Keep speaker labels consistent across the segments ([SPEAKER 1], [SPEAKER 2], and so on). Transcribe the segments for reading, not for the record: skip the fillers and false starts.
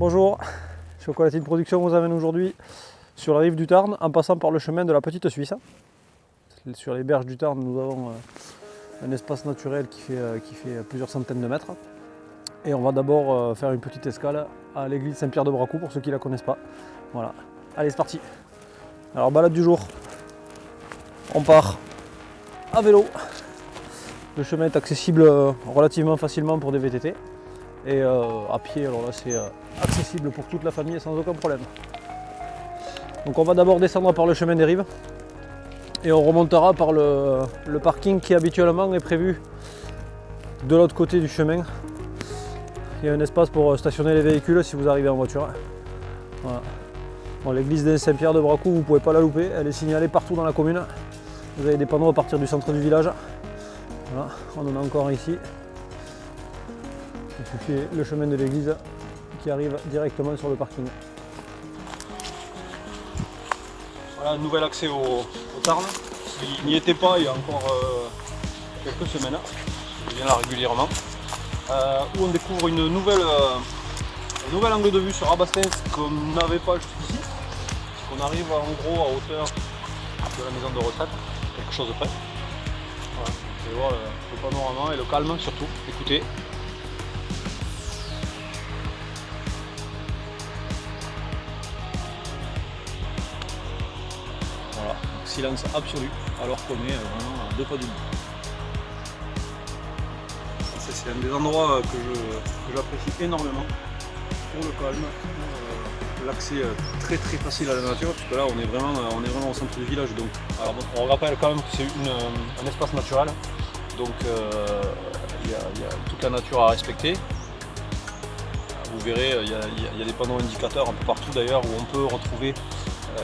[SPEAKER 1] Bonjour, Chocolatine Production vous amène aujourd'hui sur la rive du Tarn en passant par le chemin de la Petite Suisse. Sur les berges du Tarn, nous avons un espace naturel qui fait plusieurs centaines de mètres. Et on va d'abord faire une petite escale à l'église Saint-Pierre de Bracou pour ceux qui ne la connaissent pas. Voilà, allez c'est parti. Alors balade du jour, on part à vélo. Le chemin est accessible relativement facilement pour des VTT. Et à pied, alors là c'est accessible pour toute la famille sans aucun problème. Donc on va d'abord descendre par le chemin des rives et on remontera par le parking qui habituellement est prévu de l'autre côté du chemin. Il y a un espace pour stationner les véhicules si vous arrivez en voiture. Voilà. Bon, l'église de Saint-Pierre de Bracou, vous ne pouvez pas la louper, elle est signalée partout dans la commune. Vous avez des panneaux à partir du centre du village. Voilà, on en a encore ici. C'est le chemin de l'église qui arrive directement sur le parking. Voilà un nouvel accès au Tarn. S'il n'y était pas il y a encore quelques semaines, je viens là régulièrement, où on découvre un nouvel angle de vue sur Rabastens qu'on n'avait pas jusqu'ici. On arrive en gros à hauteur de la maison de retraite, quelque chose de près. Voilà, vous pouvez voir le panorama et le calme surtout. Écoutez. Voilà, silence absolu alors qu'on est vraiment à 2 pas du bout. C'est un des endroits que j'apprécie énormément pour le calme, pour l'accès très facile à la nature, parce que là on est vraiment au centre du village. Donc, alors bon, on rappelle quand même que c'est un espace naturel, donc il y a toute la nature à respecter. Vous verrez, il y a des panneaux indicateurs un peu partout d'ailleurs où on peut retrouver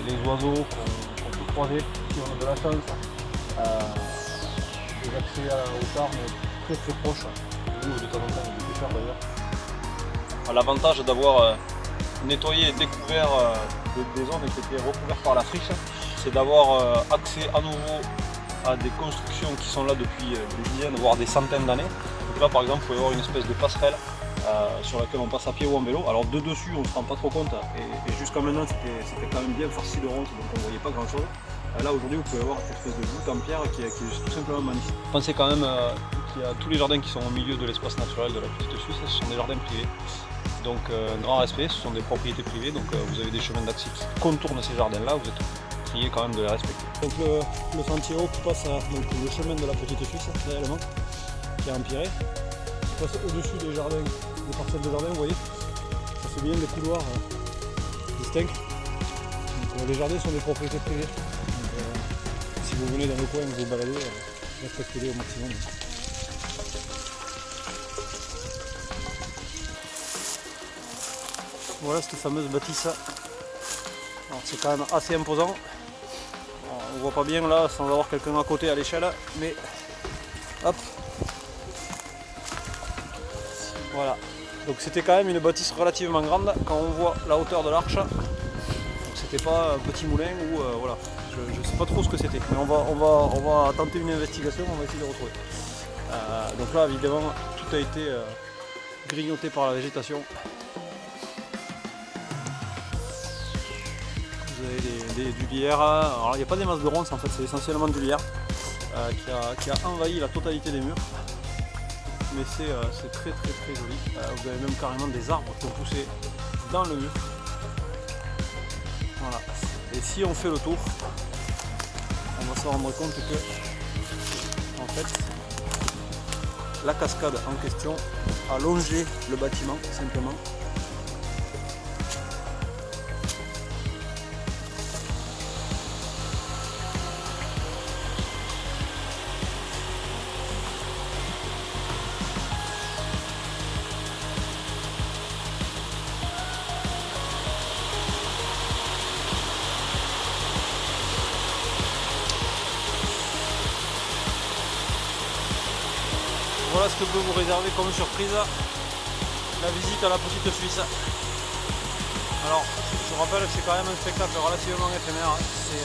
[SPEAKER 1] les oiseaux qu'on peut croiser si on a de la chance. Des accès au Tarn très proches. Nous, de temps en temps, des pêcheurs d'ailleurs. L'avantage d'avoir nettoyé et découvert des zones qui étaient recouvertes par la friche, c'est d'avoir accès à nouveau à des constructions qui sont là depuis des dizaines, voire des centaines d'années. Donc là, par exemple, vous pouvez voir une espèce de passerelle sur laquelle on passe à pied ou en vélo. Alors de dessus on ne se rend pas trop compte et jusqu'à maintenant c'était quand même bien farci de ronces, donc on ne voyait pas grand chose. Là aujourd'hui vous pouvez voir cette espèce de voûte en pierre qui est tout simplement magnifique. Pensez quand même qu'il y a tous les jardins qui sont au milieu de l'espace naturel de la Petite Suisse, ce sont des jardins privés. Donc un grand respect, ce sont des propriétés privées, donc vous avez des chemins d'accès qui contournent ces jardins là, vous êtes prié quand même de les respecter. Donc le sentier haut qui passe donc le chemin de la Petite Suisse réellement, qui est empiré, qui passe au-dessus des jardins. Les parcelles de jardin, vous voyez, ça fait bien des couloirs distincts. Donc, les jardins sont des propriétés privées. Donc, si vous venez dans le coin et vous baladez, respectez-les au maximum. Voilà cette fameuse bâtisse. C'est quand même assez imposant. Alors, on ne voit pas bien là sans avoir quelqu'un à côté à l'échelle, mais hop. Voilà. Donc c'était quand même une bâtisse relativement grande quand on voit la hauteur de l'arche. C'était pas un petit moulin ou voilà. Je ne sais pas trop ce que c'était, mais on va tenter une investigation, on va essayer de retrouver. Donc là évidemment tout a été grignoté par la végétation. Vous avez du lierre. Alors il n'y a pas des masses de ronces en fait, c'est essentiellement du lierre qui a envahi la totalité des murs. Mais c'est très joli. Vous avez même carrément des arbres qui ont poussé dans le mur. Voilà. Et si on fait le tour, on va se rendre compte que en fait la cascade en question a longé le bâtiment simplement. Voilà ce que peut vous réserver comme surprise la visite à la Petite Suisse. Alors, je rappelle que c'est quand même un spectacle relativement éphémère. C'est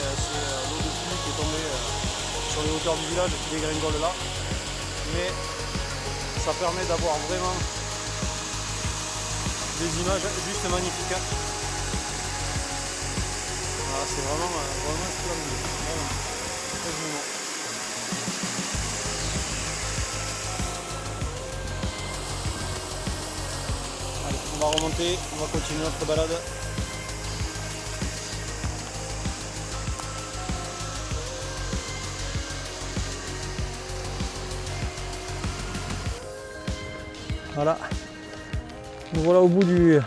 [SPEAKER 1] l'eau de pluie qui est tombée sur les hauteurs du village et qui dégringole là. Mais ça permet d'avoir vraiment
[SPEAKER 2] des images juste magnifiques. Ah, c'est vraiment splendide. Vraiment. Très joliment. Allez, on va remonter, on va continuer notre balade. Voilà, nous voilà au bout du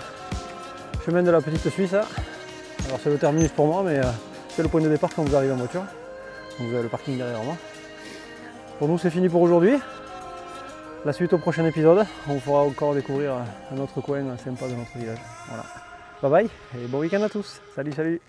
[SPEAKER 2] chemin de la petite Suisse. Alors c'est le terminus pour moi, mais c'est le point de départ quand vous arrivez en voiture. Donc vous avez le parking derrière moi. Pour nous c'est fini pour aujourd'hui. La suite au prochain épisode, on fera encore découvrir un autre coin sympa de notre village. Voilà. Bye bye et bon week-end à tous. Salut, salut.